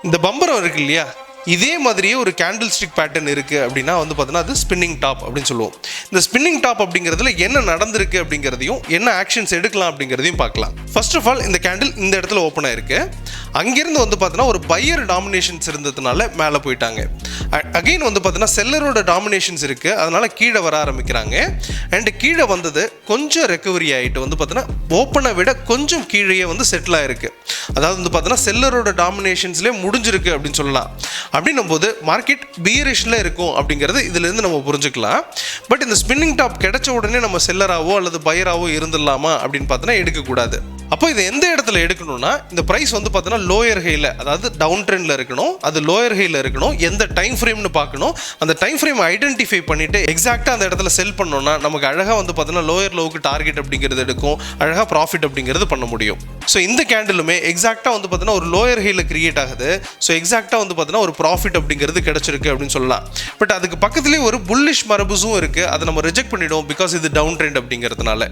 இந்த பம்பரம் இருக்கு இல்லையா, இதே மாதிரியே ஒரு கேண்டில் ஸ்டிக் பேட்டர்ன் இருக்குது அப்படின்னா வந்து பார்த்தீங்கன்னா அது ஸ்பின்னிங் டாப் அப்படின்னு சொல்லுவோம். இந்த ஸ்பின்னிங் டாப் அப்படிங்கிறதுல என்ன நடந்திருக்கு அப்படிங்கிறதையும் என்ன ஆக்ஷன்ஸ் எடுக்கலாம் அப்படிங்கிறதையும் பார்க்கலாம். ஃபர்ஸ்ட் ஆஃப் ஆல் இந்த கேண்டில் இந்த இடத்துல ஓப்பன் ஆயிருக்கு. அங்கேருந்து வந்து பார்த்தீங்கன்னா ஒரு பையர் டாமினேஷன்ஸ் இருந்ததுனால மேலே போயிட்டாங்க. அகெயின் வந்து பார்த்தீங்கன்னா செல்லரோட டாமினேஷன்ஸ் இருக்குது, அதனால கீழே வர ஆரம்பிக்கிறாங்க. அண்ட் கீழே வந்தது கொஞ்சம் ரெக்கவரி ஆகிட்டு வந்து பார்த்தீங்கன்னா ஓப்பனை விட கொஞ்சம் கீழே வந்து செட்டில் ஆயிருக்கு. அதாவது வந்து பார்த்தீங்கன்னா செல்லரோட டாமினேஷன்ஸ்லேயே முடிஞ்சிருக்கு அப்படின்னு சொல்லலாம். அப்படின்னும் போது மார்க்கெட் பியரிஷில் இருக்கும் அப்படிங்கிறது இதுலேருந்து நம்ம புரிஞ்சுக்கலாம். பட் இந்த ஸ்பின்னிங் டாப் கிடைச்ச உடனே நம்ம செல்லராகவோ அல்லது பையராகவோ இருந்துடலாமா அப்படின்னு பார்த்தோன்னா எடுக்கக்கூடாது. அப்போ இது எந்த இடத்துல எடுக்கணும்னா, இந்த ப்ரைஸ் வந்து பார்த்தீங்கன்னா லோயர் ஹையில், அதாவது டவுன் ட்ரெண்டில் இருக்கணும், அது லோயர் ஹையில் இருக்கணும். எந்த டைம் ஃப்ரேம்னு பார்க்கணும், அந்த டைம் ஃப்ரேம் ஐடென்டிஃபை பண்ணிவிட்டு எக்ஸாக்டாக அந்த இடத்துல செல் பண்ணோன்னா நமக்கு அழகாக வந்து பார்த்தீங்கன்னா லோயர் லோவுக்கு டார்கெட் அப்படிங்கிறது எடுக்கும், அழகாக ப்ராஃபிட் அப்படிங்கிறது பண்ண முடியும். ஸோ இந்த கேண்டிலுமே எக்ஸாக்டாக வந்து பார்த்தீங்கன்னா ஒரு லோயர் ஹையில் கிரியேட் ஆகுது. ஸோ எக்ஸாக்டாக வந்து பார்த்தீங்கன்னா ஒரு ப்ராஃபிட் அப்படிங்கிறது கிடச்சிருக்கு அப்படின்னு சொல்லலாம். பட் அதுக்கு பக்கத்துலேயே ஒரு புல்லிஷ் மரபுஸும் இருக்குது, அதை நம்ம ரிஜெக்ட் பண்ணிவிடுவோம் பிகாஸ் இது டவுன் ட்ரெண்ட் அப்படிங்கிறதுனால.